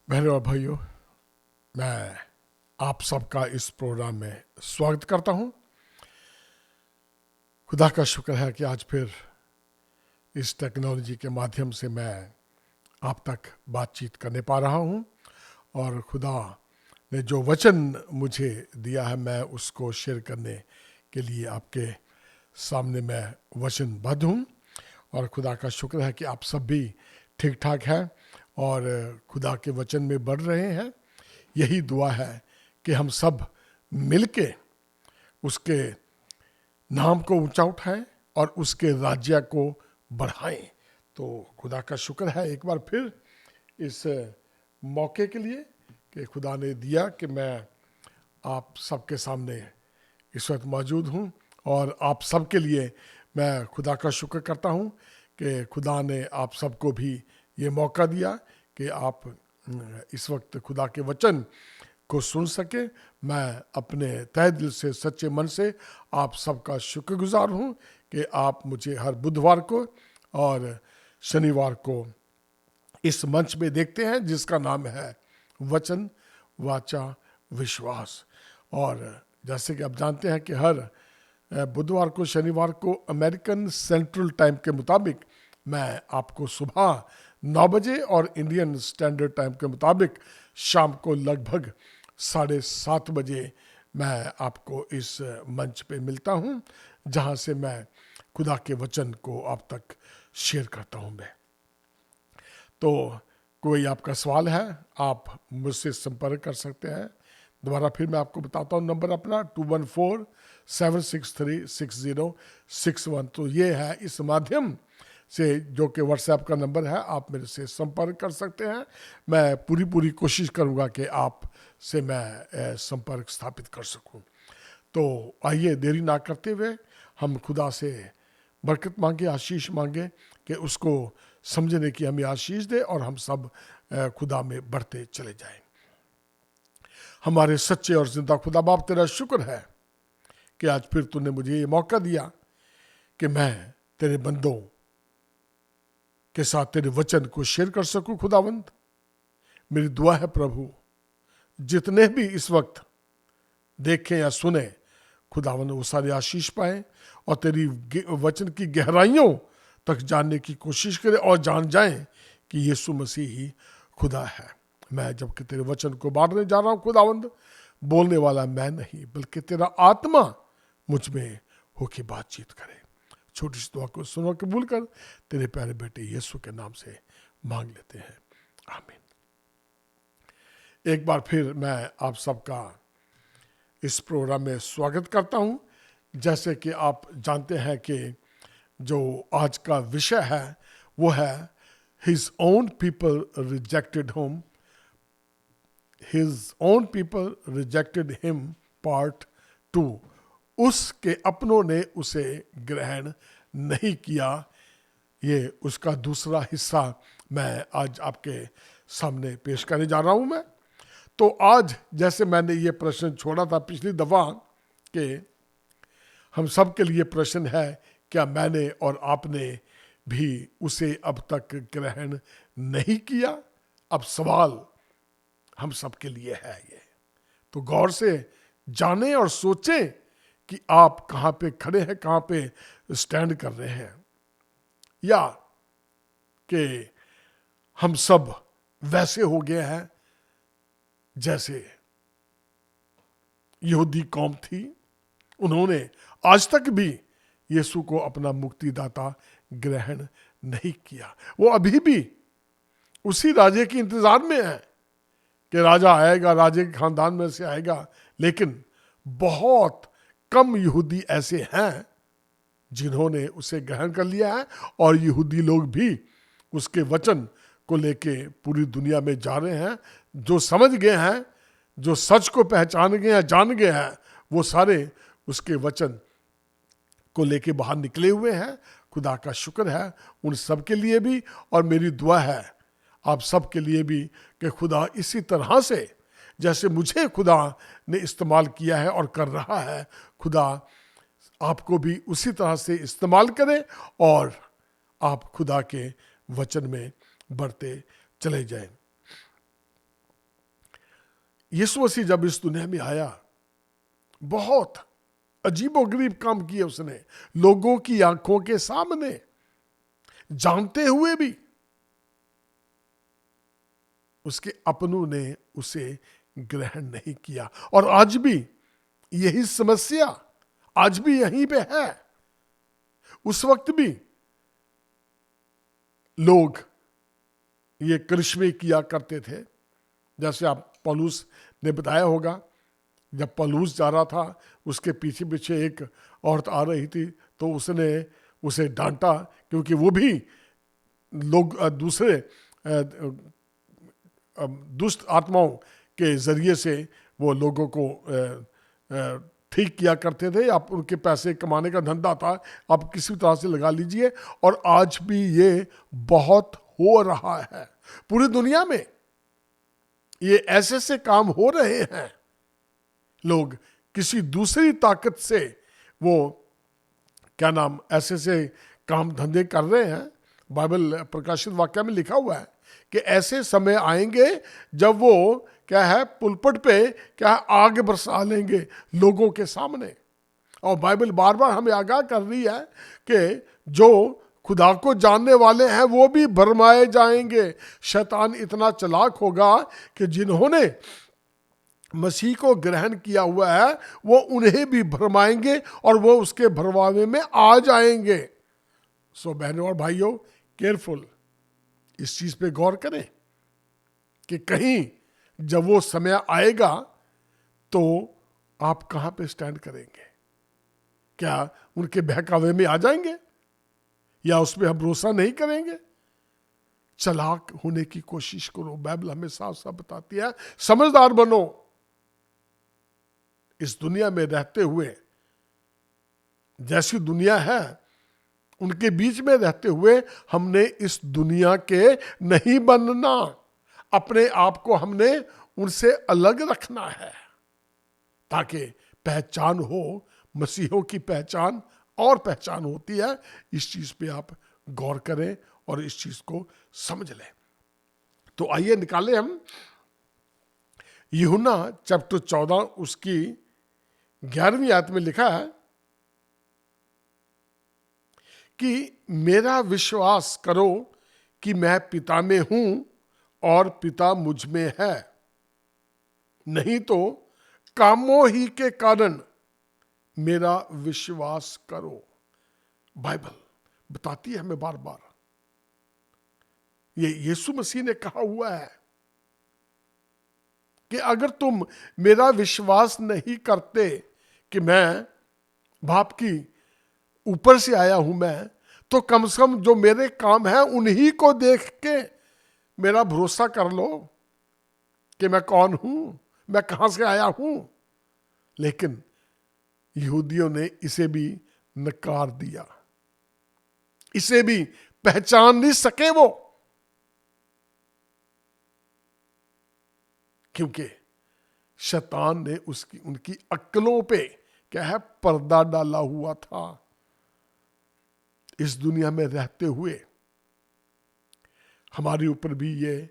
बहनों और भाइयों, मैं आप सबका इस प्रोग्राम में स्वागत करता हूं। खुदा का शुक्र है कि आज फिर इस टेक्नोलॉजी के माध्यम से मैं आप तक बातचीत करने पा रहा हूं और खुदा ने जो वचन मुझे दिया है मैं उसको शेयर करने के लिए आपके सामने मैं वचनबद्ध हूं। और खुदा का शुक्र है कि आप सब भी ठीक ठाक हैं और खुदा के वचन में बढ़ रहे हैं। यही दुआ है कि हम सब मिलके उसके नाम को ऊंचा उठाएं और उसके राज्य को बढ़ाएं। तो खुदा का शुक्र है एक बार फिर इस मौके के लिए कि खुदा ने दिया कि मैं आप सबके सामने इस वक्त मौजूद हूँ और आप सबके लिए मैं खुदा का शुक्र करता हूँ कि खुदा ने आप सबको भी ये मौका दिया कि आप इस वक्त खुदा के वचन को सुन सके। मैं अपने तहे दिल से सच्चे मन से आप सबका शुक्रगुजार हूँ कि आप मुझे हर बुधवार को और शनिवार को इस मंच में देखते हैं जिसका नाम है वचन वाचा विश्वास। और जैसे कि आप जानते हैं कि हर बुधवार को शनिवार को अमेरिकन सेंट्रल टाइम के मुताबिक मैं आपको सुबह 9 बजे और इंडियन स्टैंडर्ड टाइम के मुताबिक शाम को लगभग 7:30 बजे मैं आपको इस मंच पे मिलता हूँ जहाँ से मैं खुदा के वचन को आप तक शेयर करता हूँ। मैं तो कोई आपका सवाल है आप मुझसे संपर्क कर सकते हैं। दोबारा फिर मैं आपको बताता हूँ नंबर अपना 2147636061। तो ये है इस माध्यम से जो कि व्हाट्सएप का नंबर है, आप मेरे से संपर्क कर सकते हैं। मैं पूरी कोशिश करूँगा कि आप से मैं संपर्क स्थापित कर सकूँ। तो आइए देरी ना करते हुए हम खुदा से बरकत मांगे, आशीष मांगे कि उसको समझने की हमें आशीष दे और हम सब खुदा में बढ़ते चले जाएं। हमारे सच्चे और जिंदा खुदा बाप, तेरा शुक्र है कि आज फिर तूने मुझे ये मौका दिया कि मैं तेरे बंदों के साथ तेरे वचन को शेयर कर सकूं। खुदावंद, मेरी दुआ है प्रभु, जितने भी इस वक्त देखें या सुने, खुदावंद वो सारे आशीष पाएं और तेरी वचन की गहराइयों तक जानने की कोशिश करें और जान जाएं कि यीशु मसीह ही खुदा है। मैं जबकि तेरे वचन को बांटने जा रहा हूं खुदावंद, बोलने वाला मैं नहीं बल्कि तेरा आत्मा मुझ में होके बातचीत करे। छोटी सी दुआ को सुनो कबूल कर, तेरे प्यारे बेटे यीशु के नाम से मांग लेते हैं, आमीन। एक बार फिर मैं आप सबका इस प्रोग्राम में स्वागत करता हूं। जैसे कि आप जानते हैं कि जो आज का विषय है वो है His own people rejected him, His own people rejected him part 2। उसके अपनों ने उसे ग्रहण नहीं किया। ये उसका दूसरा हिस्सा मैं आज आपके सामने पेश करने जा रहा हूं। मैं तो आज जैसे मैंने ये प्रश्न छोड़ा था पिछली दफा कि हम सब के लिए प्रश्न है, क्या मैंने और आपने भी उसे अब तक ग्रहण नहीं किया? अब सवाल हम सब के लिए है ये। तो गौर से जानें और सोचें कि आप कहां पे खड़े हैं, कहां पे स्टैंड कर रहे हैं, या कि हम सब वैसे हो गए हैं जैसे यहूदी कौम थी। उन्होंने आज तक भी यीशु को अपना मुक्तिदाता ग्रहण नहीं किया। वो अभी भी उसी राजे के इंतजार में है कि राजा आएगा, राजे के खानदान में से आएगा। लेकिन बहुत कम यहूदी ऐसे हैं जिन्होंने उसे ग्रहण कर लिया है और यहूदी लोग भी उसके वचन को लेके पूरी दुनिया में जा रहे हैं। जो समझ गए हैं, जो सच को पहचान गए हैं, जान गए हैं, वो सारे उसके वचन को लेके बाहर निकले हुए हैं। खुदा का शुक्र है उन सब के लिए भी, और मेरी दुआ है आप सब के लिए भी कि खुदा इसी तरह से जैसे मुझे खुदा ने इस्तेमाल किया है और कर रहा है, खुदा आपको भी उसी तरह से इस्तेमाल करे और आप खुदा के वचन में बढ़ते चले जाएं। यीशु मसीह जब इस दुनिया में आया, बहुत अजीबोगरीब काम किए उसने, लोगों की आंखों के सामने, जानते हुए भी उसके अपनों ने उसे ग्रहण नहीं किया। और आज भी यही समस्या, आज भी यहीं पे है। उस वक्त भी लोग ये करिश्मे किया करते थे। जैसे आप पौलुस ने बताया होगा, जब पौलुस जा रहा था, उसके पीछे पीछे एक औरत आ रही थी, तो उसने उसे डांटा, क्योंकि वो भी लोग दूसरे दुष्ट आत्माओं के जरिए से वो लोगों को ठीक किया करते थे। आप उनके पैसे कमाने का धंधा था, आप किसी तरह से लगा लीजिए। और आज भी ये बहुत हो रहा है पूरी दुनिया में। ये ऐसे से काम हो रहे हैं, लोग किसी दूसरी ताकत से वो क्या नाम ऐसे से काम धंधे कर रहे हैं। बाइबल प्रकाशित वाक्य में लिखा हुआ है कि ऐसे समय आएंगे जब वो क्या है, पुलपट पे क्या है, आग बरसा लेंगे लोगों के सामने। और बाइबल बार बार हमें आगाह कर रही है कि जो खुदा को जानने वाले हैं वो भी भरमाए जाएंगे। शैतान इतना चालाक होगा कि जिन्होंने मसीह को ग्रहण किया हुआ है वो उन्हें भी भरमाएंगे और वो उसके भरमावे में आ जाएंगे। सो बहनों और भाइयों, केयरफुल, इस चीज पे गौर करें कि कहीं जब वो समय आएगा तो आप कहां पे स्टैंड करेंगे। क्या उनके बहकावे में आ जाएंगे या उस पर हम भरोसा नहीं करेंगे? चालाक होने की कोशिश करो। बाइबल हमें साफ साफ बताती है, समझदार बनो। इस दुनिया में रहते हुए, जैसी दुनिया है उनके बीच में रहते हुए, हमने इस दुनिया के नहीं बनना। अपने आप को हमने उनसे अलग रखना है ताकि पहचान हो। मसीहों की पहचान और पहचान होती है। इस चीज पे आप गौर करें और इस चीज को समझ लें। तो आइए निकालें हम यूहन्ना चैप्टर 14 उसकी 11वीं आयत में लिखा है कि मेरा विश्वास करो कि मैं पिता में हूं और पिता मुझ में है, नहीं तो कामों ही के कारण मेरा विश्वास करो। बाइबल बताती है हमें बार बार, ये यीशु मसीह ने कहा हुआ है कि अगर तुम मेरा विश्वास नहीं करते कि मैं बाप की ऊपर से आया हूं मैं, तो कम से कम जो मेरे काम है उन्हीं को देख के मेरा भरोसा कर लो कि मैं कौन हूं, मैं कहां से आया हूं। लेकिन यहूदियों ने इसे भी नकार दिया, इसे भी पहचान नहीं सके वो, क्योंकि शैतान ने उनकी अक्लों पे क्या है, पर्दा डाला हुआ था। इस दुनिया में रहते हुए हमारे ऊपर भी ये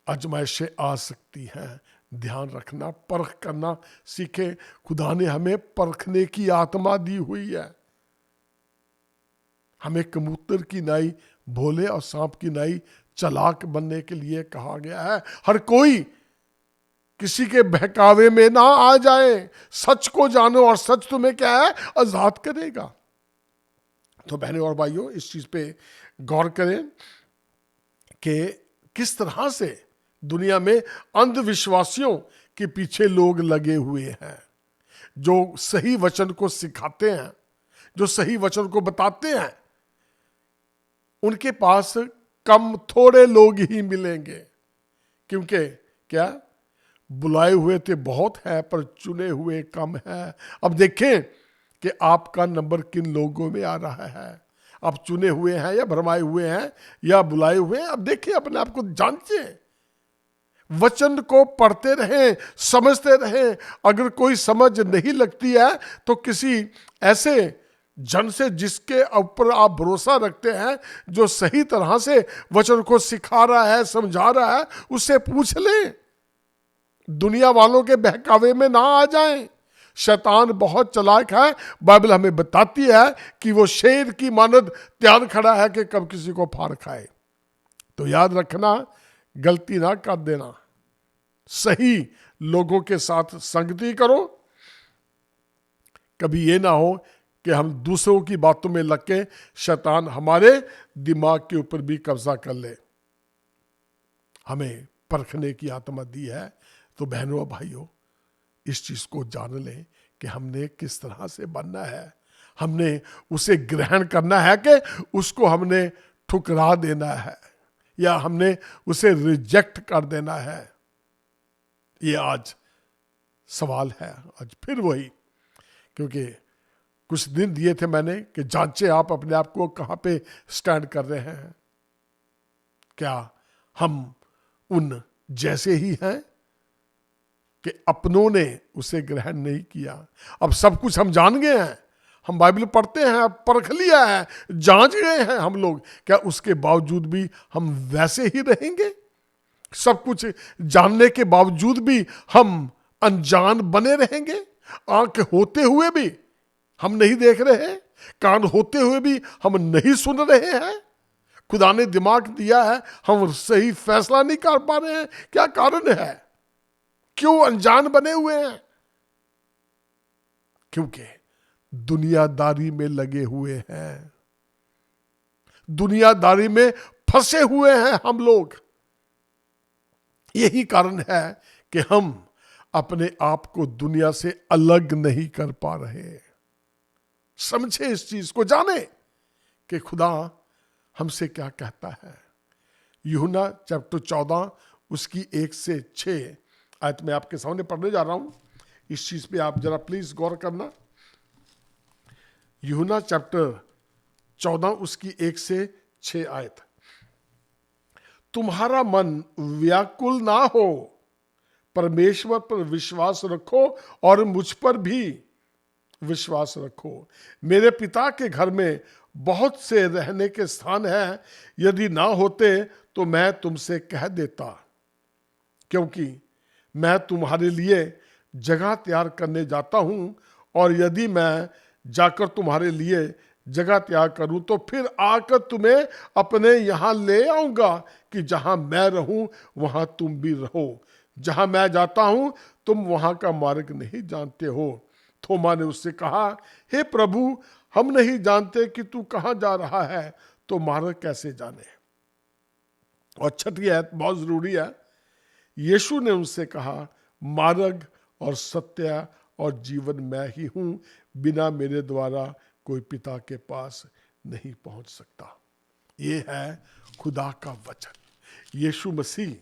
आजमाइशें आ सकती हैं। ध्यान रखना, परख करना सीखे। खुदा ने हमें परखने की आत्मा दी हुई है। हमें कबूतर की नाई भोले और सांप की नाई चालाक बनने के लिए कहा गया है। हर कोई किसी के बहकावे में ना आ जाए। सच को जानो और सच तुम्हें क्या है, आजाद करेगा। तो बहनों और भाइयों, इस चीज पे गौर करें कि किस तरह से दुनिया में अंधविश्वासियों के पीछे लोग लगे हुए हैं, जो सही वचन को सिखाते हैं, जो सही वचन को बताते हैं। उनके पास कम थोड़े लोग ही मिलेंगे, क्योंकि क्या, बुलाए हुए थे बहुत है पर चुने हुए कम है। अब देखें कि आपका नंबर किन लोगों में आ रहा है। आप चुने हुए हैं या भरमाए हुए हैं या बुलाए हुए हैं। अब देखिए, अपने आप को जांचें, वचन को पढ़ते रहें, समझते रहें। अगर कोई समझ नहीं लगती है तो किसी ऐसे जन से जिसके ऊपर आप भरोसा रखते हैं, जो सही तरह से वचन को सिखा रहा है, समझा रहा है, उससे पूछ लें। दुनिया वालों के बहकावे में ना आ जाएं। शैतान बहुत चालाक है। बाइबल हमें बताती है कि वो शेर की मानद तैयार खड़ा है कि कब किसी को फाड़ खाए। तो याद रखना, गलती ना कर देना, सही लोगों के साथ संगति करो। कभी ये ना हो कि हम दूसरों की बातों में लग के शैतान हमारे दिमाग के ऊपर भी कब्जा कर ले। हमें परखने की आत्मा दी है, तो बहनों और भाइयों, इस चीज को जान लें कि हमने किस तरह से बनना है। हमने उसे ग्रहण करना है कि उसको हमने ठुकरा देना है, या हमने उसे रिजेक्ट कर देना है। ये आज सवाल है। आज फिर वही, क्योंकि कुछ दिन दिए थे मैंने कि जांचे आप अपने आप को कहां पे स्टैंड कर रहे हैं। क्या हम उन जैसे ही हैं कि अपनों ने उसे ग्रहण नहीं किया? अब सब कुछ हम जान गए हैं, हम बाइबल पढ़ते हैं, परख लिया है, जांच गए हैं हम लोग, क्या उसके बावजूद भी हम वैसे ही रहेंगे? सब कुछ जानने के बावजूद भी हम अनजान बने रहेंगे? आंख होते हुए भी हम नहीं देख रहे हैं, कान होते हुए भी हम नहीं सुन रहे हैं, खुदा ने दिमाग दिया है, हम सही फैसला नहीं कर पा रहे हैं। क्या कारण है? क्यों अनजान बने हुए हैं? क्योंकि दुनियादारी में लगे हुए हैं, दुनियादारी में फंसे हुए हैं हम लोग। यही कारण है कि हम अपने आप को दुनिया से अलग नहीं कर पा रहे। समझे इस चीज को, जाने कि खुदा हमसे क्या कहता है। यूहन्ना चैप्टर 14 उसकी 1 से 6 आयत में आपके सामने पढ़ने जा रहा हूं। इस चीज पे आप जरा प्लीज गौर करना। यूहन्ना चैप्टर 14 उसकी 1 से 6 आयत। तुम्हारा मन व्याकुल ना हो, परमेश्वर पर विश्वास रखो और मुझ पर भी विश्वास रखो। मेरे पिता के घर में बहुत से रहने के स्थान हैं, यदि ना होते तो मैं तुमसे कह देता, क्योंकि मैं तुम्हारे लिए जगह तैयार करने जाता हूं। और यदि मैं जाकर तुम्हारे लिए जगह तैयार करूं तो फिर आकर तुम्हें अपने यहां ले आऊंगा, कि जहां मैं रहूं वहां तुम भी रहो। जहां मैं जाता हूं तुम वहां का मार्ग नहीं जानते हो। थोमा ने उससे कहा, हे प्रभु, हम नहीं जानते कि तू कहां जा रहा है, तो मार्ग कैसे जाने? और छठी आयत बहुत जरूरी है। यीशु ने उनसे कहा, मार्ग और सत्य और जीवन मैं ही हूं, बिना मेरे द्वारा कोई पिता के पास नहीं पहुंच सकता। ये है खुदा का वचन। यीशु मसीह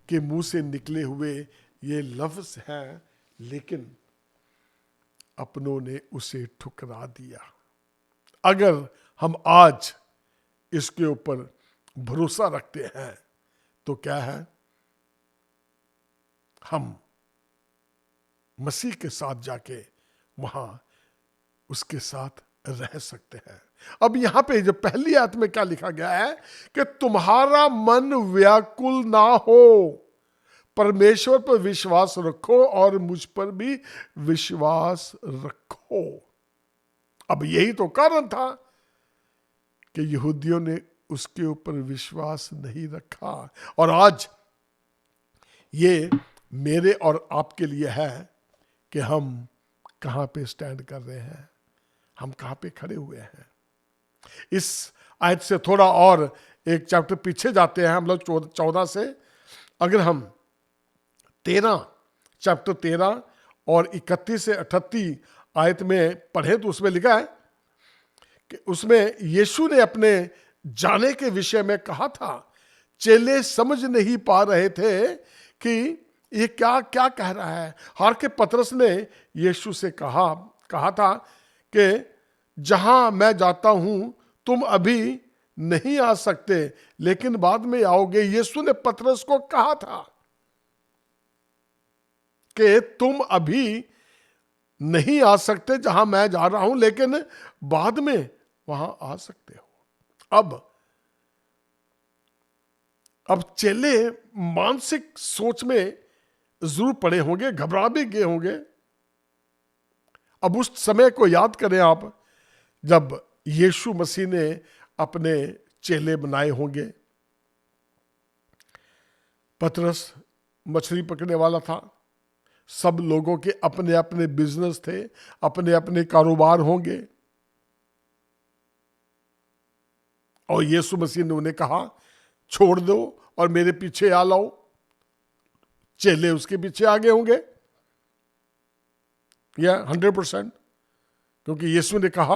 के मुंह से निकले हुए ये लफ्ज हैं, लेकिन अपनों ने उसे ठुकरा दिया। अगर हम आज इसके ऊपर भरोसा रखते हैं तो क्या है, हम मसीह के साथ जाके वहां उसके साथ रह सकते हैं। अब यहां पे जो पहली आयत में क्या लिखा गया है कि तुम्हारा मन व्याकुल ना हो, परमेश्वर पर विश्वास रखो और मुझ पर भी विश्वास रखो। अब यही तो कारण था कि यहूदियों ने उसके ऊपर विश्वास नहीं रखा। और आज ये मेरे और आपके लिए है कि हम कहां पे स्टैंड कर रहे हैं, हम कहां पे खड़े हुए हैं। इस आयत से थोड़ा और एक चैप्टर पीछे जाते हैं हम लोग, 14 से। अगर हम चैप्टर 13 और 31 से 38 आयत में पढ़े तो उसमें लिखा है कि उसमें यीशु ने अपने जाने के विषय में कहा था। चेले समझ नहीं पा रहे थे कि ये क्या क्या कह रहा है। हार के पतरस ने यीशु से कहा था कि जहां मैं जाता हूं तुम अभी नहीं आ सकते, लेकिन बाद में आओगे। यीशु ने पतरस को कहा था कि तुम अभी नहीं आ सकते जहां मैं जा रहा हूं, लेकिन बाद में वहां आ सकते हो। अब अब चेले मानसिक सोच में जरूर पड़े होंगे, घबरा भी गए होंगे। अब उस समय को याद करें आप, जब यीशु मसीह ने अपने चेले बनाए होंगे। पतरस मछली पकड़ने वाला था, सब लोगों के अपने अपने बिजनेस थे, अपने अपने कारोबार होंगे, और यीशु मसीह ने उन्हें कहा छोड़ दो और मेरे पीछे आ लाओ। चेले उसके पीछे आगे होंगे, या 100%, क्योंकि यीशु ने कहा।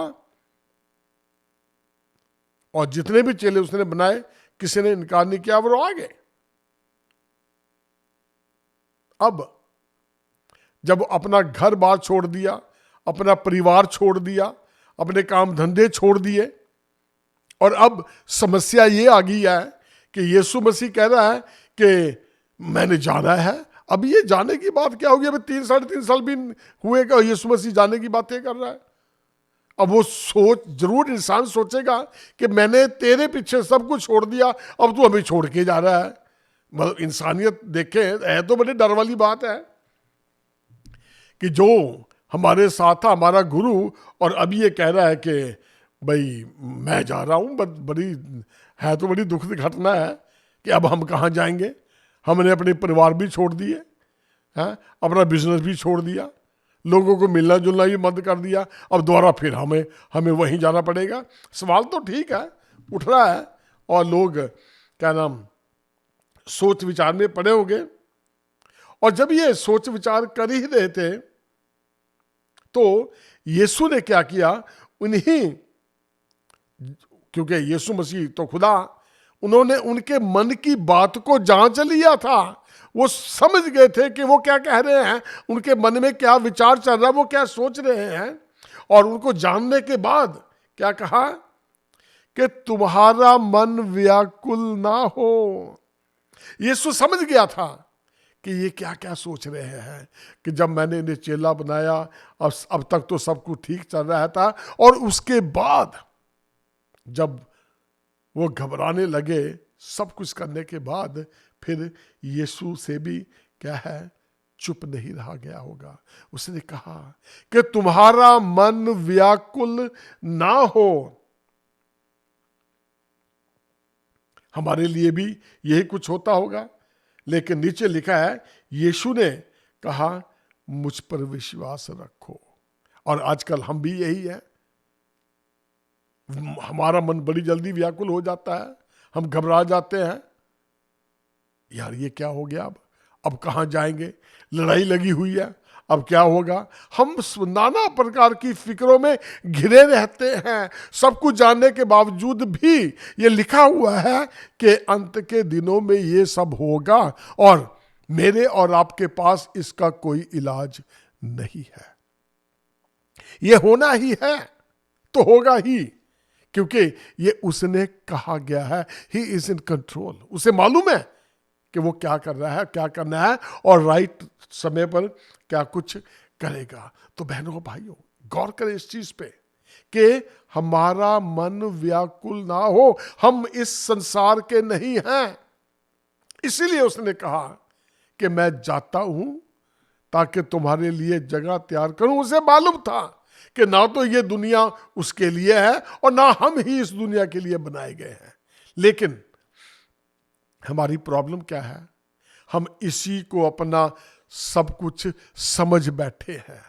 और जितने भी चेले उसने बनाए, किसी ने इनकार नहीं किया, वो आ गए। अब जब अपना घर बार छोड़ दिया, अपना परिवार छोड़ दिया, अपने काम धंधे छोड़ दिए, और अब समस्या ये आ गई है कि यीशु मसीह कह रहा है कि मैंने जाना है। अब ये जाने की बात क्या होगी? अभी 3-3.5 साल भी हुए कि यीशु मसीह जाने की बातें कर रहा है। अब वो सोच, जरूर इंसान सोचेगा कि मैंने तेरे पीछे सब कुछ छोड़ दिया, अब तू हमें छोड़ के जा रहा है। मतलब इंसानियत देखे है तो बड़ी डर वाली बात है कि जो हमारे साथ था, हमारा गुरु, और अब ये कह रहा है कि भाई मैं जा रहा हूँ। बड़ी है तो बड़ी दुखद घटना है कि अब हम कहाँ जाएंगे। हमने अपने परिवार भी छोड़ दिए हैं, अपना बिजनेस भी छोड़ दिया, लोगों को मिलना जुलना भी बंद कर दिया। अब दोबारा फिर हमें वहीं जाना पड़ेगा। सवाल तो ठीक है, उठ रहा है, और लोग क्या नाम सोच विचार में पड़े होंगे। और जब ये सोच विचार कर ही रहे थे तो यीशु ने क्या किया, उन्हीं, क्योंकि यीशु मसीह तो खुदा, उन्होंने उनके मन की बात को जांच लिया था। वो समझ गए थे कि वो क्या कह रहे हैं, उनके मन में क्या विचार चल रहा है, वो क्या सोच रहे हैं। और उनको जानने के बाद क्या कहा कि तुम्हारा मन व्याकुल ना हो। यीशु समझ गया था कि ये क्या क्या सोच रहे हैं, कि जब मैंने इन्हें चेला बनाया, अब तक तो सब कुछ ठीक चल रहा था, और उसके बाद जब वो घबराने लगे, सब कुछ करने के बाद, फिर यीशु से भी क्या है, चुप नहीं रहा गया होगा। उसने कहा कि तुम्हारा मन व्याकुल ना हो। हमारे लिए भी यही कुछ होता होगा, लेकिन नीचे लिखा है यीशु ने कहा मुझ पर विश्वास रखो। और आजकल हम भी यही है, हमारा मन बड़ी जल्दी व्याकुल हो जाता है, हम घबरा जाते हैं, यार ये क्या हो गया, अब कहाँ जाएंगे, लड़ाई लगी हुई है, अब क्या होगा। हम नाना प्रकार की फिक्रों में घिरे रहते हैं। सब कुछ जानने के बावजूद भी ये लिखा हुआ है कि अंत के दिनों में ये सब होगा, और मेरे और आपके पास इसका कोई इलाज नहीं है। ये होना ही है तो होगा ही, क्योंकि ये उसने कहा गया है। He is in control. उसे मालूम है कि वो क्या कर रहा है, क्या करना है, और राइट समय पर क्या कुछ करेगा। तो बहनों भाइयों, गौर करें इस चीज पे कि हमारा मन व्याकुल ना हो। हम इस संसार के नहीं हैं, इसीलिए उसने कहा कि मैं जाता हूं ताकि तुम्हारे लिए जगह तैयार करूं। उसे मालूम था कि ना तो ये दुनिया उसके लिए है और ना हम ही इस दुनिया के लिए बनाए गए हैं। लेकिन हमारी प्रॉब्लम क्या है, हम इसी को अपना सब कुछ समझ बैठे हैं,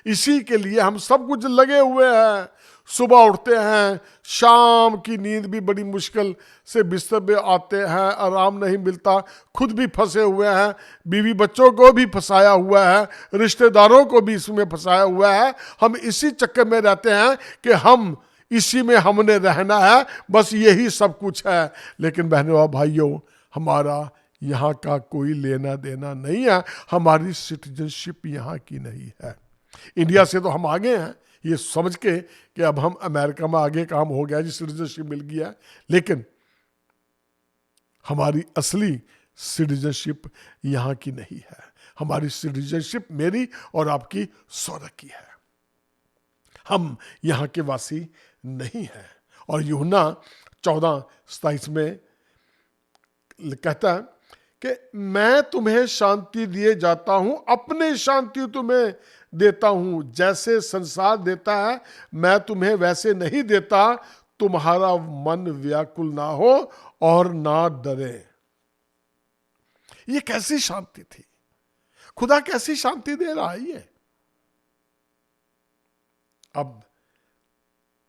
इसी के लिए हम सब कुछ लगे हुए हैं। सुबह उठते हैं, शाम की नींद भी बड़ी मुश्किल से बिस्तर पे आते हैं, आराम नहीं मिलता, खुद भी फंसे हुए हैं, बीवी बच्चों को भी फंसाया हुआ है, रिश्तेदारों को भी इसमें फंसाया हुआ है। हम इसी चक्कर में रहते हैं कि हम इसी में हमने रहना है, बस यही सब कुछ है। लेकिन बहनों और भाइयों, हमारा यहाँ का कोई लेना देना नहीं है, हमारी सिटीजनशिप यहाँ की नहीं है। इंडिया से तो हम आगे हैं ये समझ के कि अब हम अमेरिका में आगे काम हो गया जी, सिटीजनशिप मिल गया, लेकिन हमारी असली सिटीजनशिप यहाँ की नहीं है। हमारी सिटीजनशिप मेरी और आपकी स्वर्ग की है। हम यहाँ के वासी नहीं हैं। और यूहन्ना 14:27 में कहता है कि मैं तुम्हें शांति दिए जाता हूं, अपने शांति तुम्हें देता हूं, जैसे संसार देता है मैं तुम्हें वैसे नहीं देता। तुम्हारा मन व्याकुल ना हो और ना डरे। ये कैसी शांति थी? खुदा कैसी शांति दे रहा है ये? अब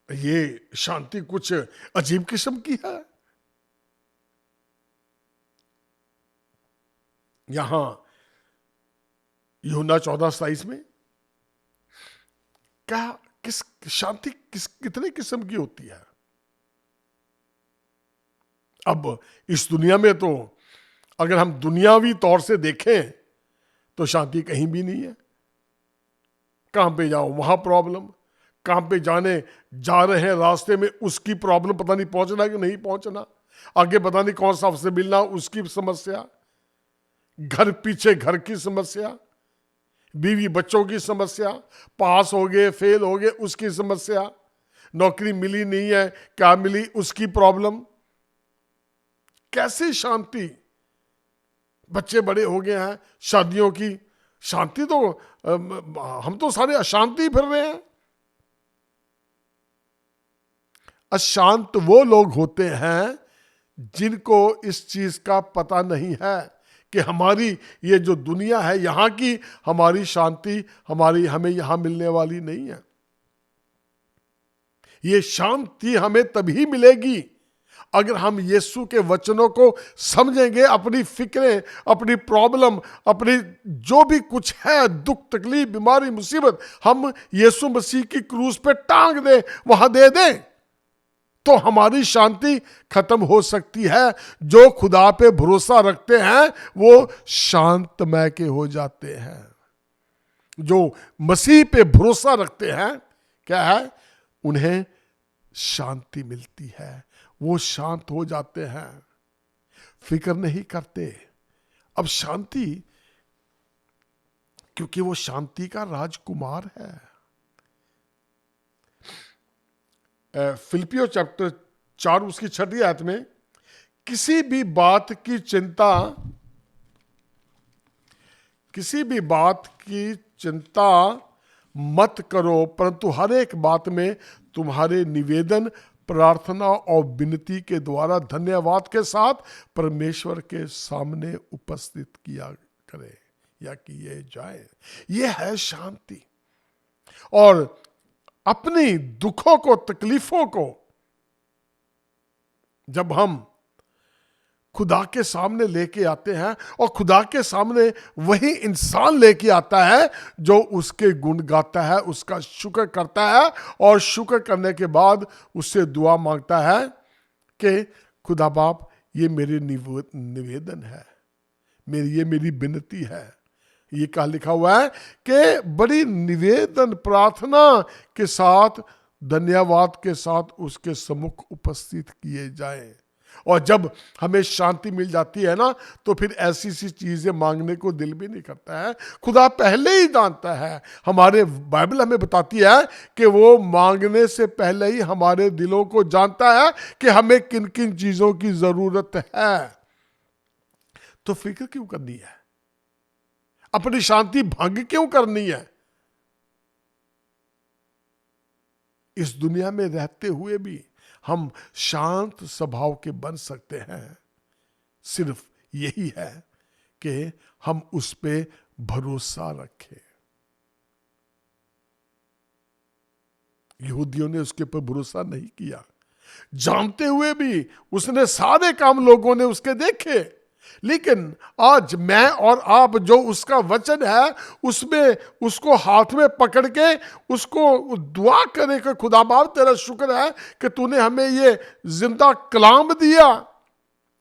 ये शांति कुछ अजीब किस्म की है। यहां यूहन्ना 14:27 में क्या किस शांति कितने किस्म की होती है? अब इस दुनिया में तो अगर हम दुनियावी तौर से देखें तो शांति कहीं भी नहीं है। कहां पे जाओ वहां प्रॉब्लम, कहां पे जा रहे हैं रास्ते में उसकी प्रॉब्लम, पता नहीं पहुंचना कि नहीं पहुंचना, आगे पता नहीं कौन सा अफसर मिलना उसकी समस्या, घर पीछे घर की समस्या, बीवी बच्चों की समस्या, पास हो गए फेल हो गए उसकी समस्या, नौकरी मिली नहीं है क्या मिली उसकी प्रॉब्लम। कैसी शांति? बच्चे बड़े हो गए हैं, शादियों की शांति तो हम तो सारे अशांति फिर रहे हैं। अशांत वो लोग होते हैं जिनको इस चीज का पता नहीं है कि हमारी ये जो दुनिया है यहां की हमारी शांति हमें यहां मिलने वाली नहीं है। ये शांति हमें तभी मिलेगी अगर हम यीशु के वचनों को समझेंगे, अपनी फिक्रें, अपनी प्रॉब्लम, अपनी जो भी कुछ है, दुख तकलीफ बीमारी मुसीबत, हम यीशु मसीह की क्रूस पे टांग दें, वहां दे दें, तो हमारी शांति खत्म हो सकती है। जो खुदा पे भरोसा रखते हैं वो शांतमय के हो जाते हैं। जो मसीह पे भरोसा रखते हैं क्या है, उन्हें शांति मिलती है, वो शांत हो जाते हैं, फिक्र नहीं करते। अब शांति, क्योंकि वो शांति का राजकुमार है। फिलिपियो चैप्टर 4 उसकी 6 आयत में, किसी भी बात की चिंता मत करो, परंतु हर एक बात में तुम्हारे निवेदन प्रार्थना और विनती के द्वारा धन्यवाद के साथ परमेश्वर के सामने उपस्थित किया करे या किए जाए। यह है शांति। और अपनी दुखों को तकलीफों को जब हम खुदा के सामने लेके आते हैं, और खुदा के सामने वही इंसान लेके आता है जो उसके गुण गाता है, उसका शुक्र करता है, और शुक्र करने के बाद उससे दुआ मांगता है कि खुदा बाप ये मेरे निवेदन है, ये मेरी विनती है। ये क्या लिखा हुआ है कि बड़ी निवेदन प्रार्थना के साथ धन्यवाद के साथ उसके सम्मुख उपस्थित किए जाएं। और जब हमें शांति मिल जाती है ना, तो फिर ऐसी सी चीजें मांगने को दिल भी नहीं करता है। खुदा पहले ही जानता है, हमारे बाइबल हमें बताती है कि वो मांगने से पहले ही हमारे दिलों को जानता है कि हमें किन किन चीजों की जरूरत है। तो फिक्र क्यों करनी है? अपनी शांति भंग क्यों करनी है? इस दुनिया में रहते हुए भी हम शांत स्वभाव के बन सकते हैं। सिर्फ यही है कि हम उस पे भरोसा रखें। यहूदियों ने उसके ऊपर भरोसा नहीं किया, जानते हुए भी उसने सारे काम लोगों ने उसके देखे। लेकिन आज मैं और आप जो उसका वचन है उसमें उसको हाथ में पकड़ के उसको दुआ करे कि खुदा बाप तेरा शुक्र है कि तूने हमें ये जिंदा कलाम दिया,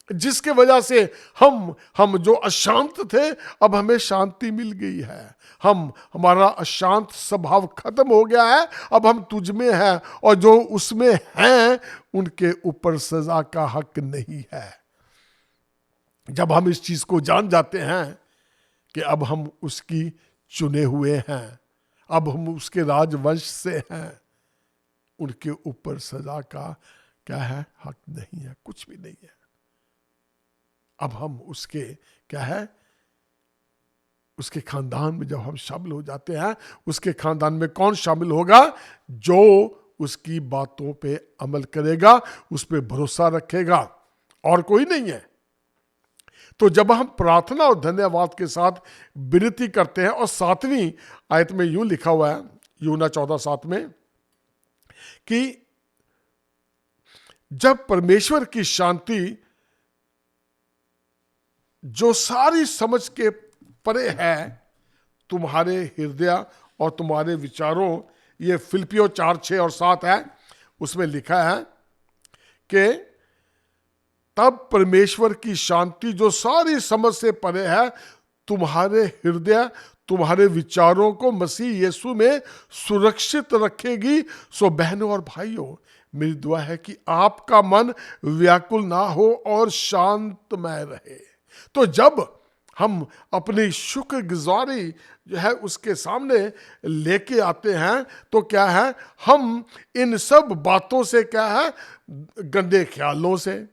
जिसके वजह से हम जो अशांत थे अब हमें शांति मिल गई है। हमारा अशांत स्वभाव खत्म हो गया है, अब हम तुझ में हैं, और जो उसमें हैं उनके ऊपर सजा का हक नहीं है। जब हम इस चीज को जान जाते हैं कि अब हम उसकी चुने हुए हैं, अब हम उसके राजवंश से हैं, उनके ऊपर सजा का क्या है? हक नहीं है, कुछ भी नहीं है। अब हम उसके क्या है, उसके खानदान में जब हम शामिल हो जाते हैं, उसके खानदान में कौन शामिल होगा? जो उसकी बातों पे अमल करेगा, उस पे भरोसा रखेगा, और कोई नहीं है। तो जब हम प्रार्थना और धन्यवाद के साथ विनती करते हैं, और 7वीं आयत में यूं लिखा हुआ है, यूना 14:7 में, कि जब परमेश्वर की शांति जो सारी समझ के परे है तुम्हारे हृदय और तुम्हारे विचारों, ये फिलिपियों 4:6-7 है, उसमें लिखा है कि तब परमेश्वर की शांति जो सारी समझ से परे है तुम्हारे हृदय, तुम्हारे विचारों को मसीह यीशु में सुरक्षित रखेगी। सो बहनों और भाइयों, मेरी दुआ है कि आपका मन व्याकुल ना हो और शांतमय रहे। तो जब हम अपनी शुक्रगुजारी जो है उसके सामने लेके आते हैं, तो क्या है, हम इन सब बातों से क्या है, गंदे ख्यालों से,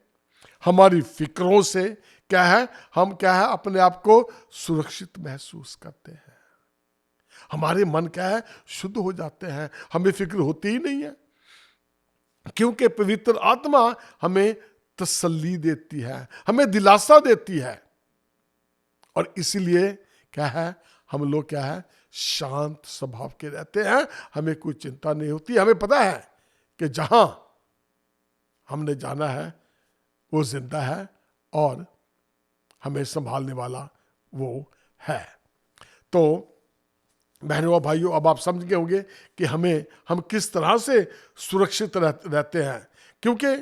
हमारी फिक्रों से क्या है, हम क्या है, अपने आप को सुरक्षित महसूस करते हैं। हमारे मन क्या है, शुद्ध हो जाते हैं, हमें फिक्र होती ही नहीं है, क्योंकि पवित्र आत्मा हमें तसल्ली देती है, हमें दिलासा देती है। और इसीलिए क्या है, हम लोग क्या है, शांत स्वभाव के रहते हैं, हमें कोई चिंता नहीं होती। हमें पता है कि जहां हमने जाना है वो जिंदा है और हमें संभालने वाला वो है। तो बहनों और भाइयों, अब आप समझ गए होंगे कि हम किस तरह से सुरक्षित रहते हैं, क्योंकि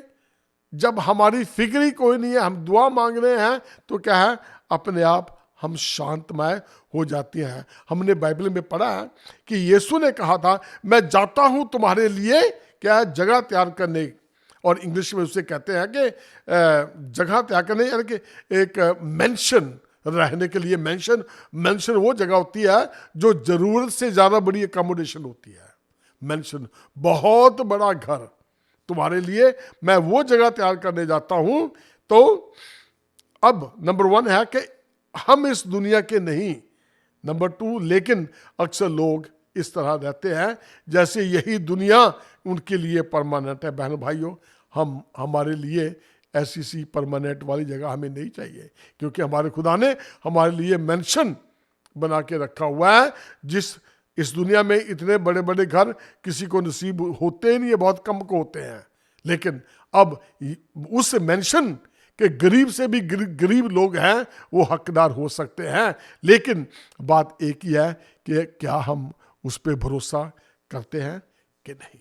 जब हमारी फिक्र ही कोई नहीं है, हम दुआ मांग रहे हैं, तो क्या है, अपने आप हम शांतमय हो जाते हैं। हमने बाइबल में पढ़ा है कि यीशु ने कहा था, मैं जाता हूं तुम्हारे लिए क्या है, जगह तैयार करने, और इंग्लिश में उसे कहते हैं कि जगह तैयार करने, यानी कि एक मेंशन, रहने के लिए मेंशन वो जगह होती है जो जरूरत से ज्यादा बड़ी अकोमोडेशन होती है। मेंशन, बहुत बड़ा घर तुम्हारे लिए, मैं वो जगह तैयार करने जाता हूं। तो अब नंबर 1 है कि हम इस दुनिया के नहीं, नंबर 2, लेकिन अक्सर लोग इस तरह रहते हैं जैसे यही दुनिया उनके लिए परमानेंट है। बहनों भाइयों, हमारे लिए ऐसी सी परमानेंट वाली जगह हमें नहीं चाहिए, क्योंकि हमारे खुदा ने हमारे लिए मेंशन बना के रखा हुआ है। इस दुनिया में इतने बड़े बड़े घर किसी को नसीब होते ही नहीं है, बहुत कम को होते हैं। लेकिन अब उस मेंशन के गरीब से भी गरीब लोग हैं, वो हकदार हो सकते हैं। लेकिन बात एक ही है कि क्या हम उस पर भरोसा करते हैं कि नहीं।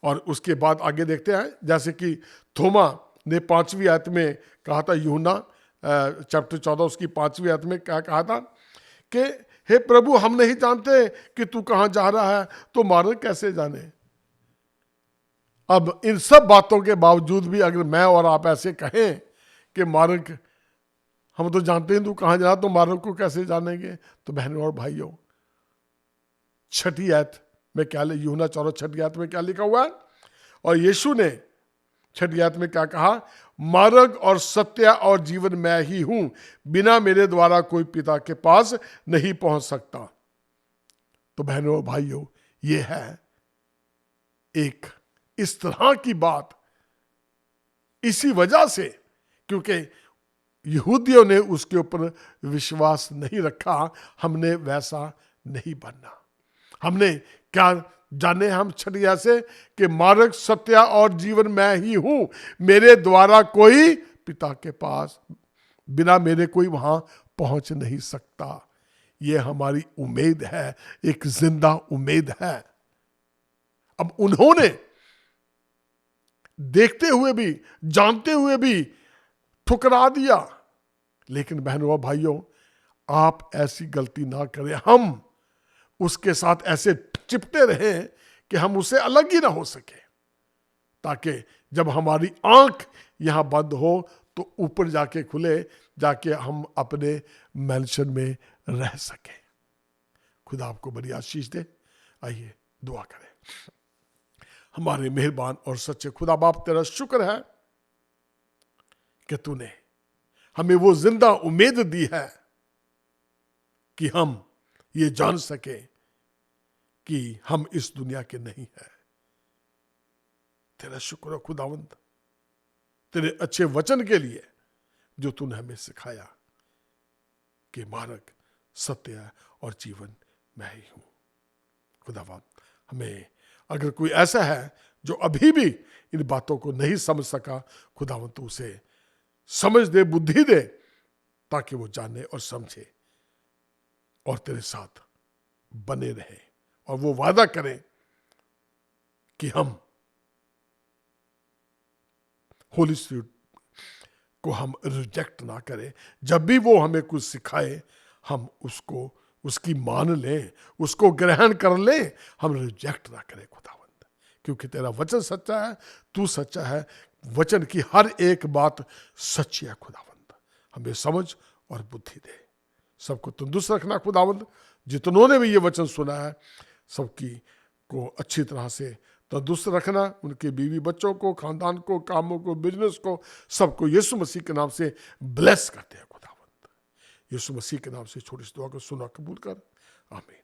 और उसके बाद आगे देखते हैं, जैसे कि थोमा ने 5वीं आयत में कहा था, यूहन्ना चैप्टर 14 उसकी 5वीं आयत में क्या कहा था कि हे प्रभु, हम नहीं जानते कि तू कहां जा रहा है, तो मार्ग कैसे जाने। अब इन सब बातों के बावजूद भी अगर मैं और आप ऐसे कहें कि मार्ग हम तो जानते हैं तू कहां जा रहा, तो मार्ग को कैसे जानेंगे। तो बहनों और भाइयों, 6ठी आयत में क्या, यूहन्ना 14 6ठी आयत में क्या लिखा हुआ है, और यीशु ने 6ठी आयत में क्या कहा, मार्ग और सत्य और जीवन मैं ही हूं, बिना मेरे द्वारा कोई पिता के पास नहीं पहुंच सकता। तो बहनों और भाइयों, ये है एक इस तरह की बात, इसी वजह से क्योंकि यहूदियों ने उसके ऊपर विश्वास नहीं रखा, हमने वैसा नहीं बनना। हमने क्या जाने, हम 6ठी आयत से कि मार्ग सत्य और जीवन मैं ही हूं, मेरे द्वारा कोई पिता के पास, बिना मेरे कोई वहां पहुंच नहीं सकता। ये हमारी उम्मीद है, एक जिंदा उम्मीद है। अब उन्होंने देखते हुए भी, जानते हुए भी ठुकरा दिया। लेकिन बहनों और भाइयों, आप ऐसी गलती ना करें, हम उसके साथ ऐसे चिपटे रहे कि हम उससे अलग ही ना हो सके, ताकि जब हमारी आंख यहां बंद हो तो ऊपर जाके खुले, जाके हम अपने मेंशन में रह सके। खुदा आपको बड़ी आशीष दे। आइए दुआ करें। हमारे मेहरबान और सच्चे खुदा बाप, तेरा शुक्र है कि तूने हमें वो जिंदा उम्मीद दी है कि हम ये जान सके कि हम इस दुनिया के नहीं हैं। तेरा शुक्र है खुदावंद, तेरे अच्छे वचन के लिए जो तूने हमें सिखाया कि मार्ग, सत्य और जीवन मैं ही हूं। खुदावंद, हमें अगर कोई ऐसा है जो अभी भी इन बातों को नहीं समझ सका, खुदावंद तू उसे समझ दे, बुद्धि दे, ताकि वो जाने और समझे और तेरे साथ बने रहे और वो वादा करें कि हम होली स्पिरिट को हम रिजेक्ट ना करें। जब भी वो हमें कुछ सिखाए हम उसको, उसकी मान लें, उसको ग्रहण कर लें, हम रिजेक्ट ना करें खुदावंद, क्योंकि तेरा वचन सच्चा है, तू सच्चा है, वचन की हर एक बात सच्ची है खुदावंद। हमें समझ और बुद्धि दे। सबको तंदुरुस्त रखना खुदावंद, जितनों ने भी ये वचन सुना है सबकी को अच्छी तरह से तंदुरुस्त रखना, उनके बीवी बच्चों को, खानदान को, कामों को, बिजनेस को, सबको यीशु मसीह के नाम से ब्लेस करते हैं खुदावंद। यीशु मसीह के नाम से छोटी सी दुआ को सुना कबूल कर, आमीन।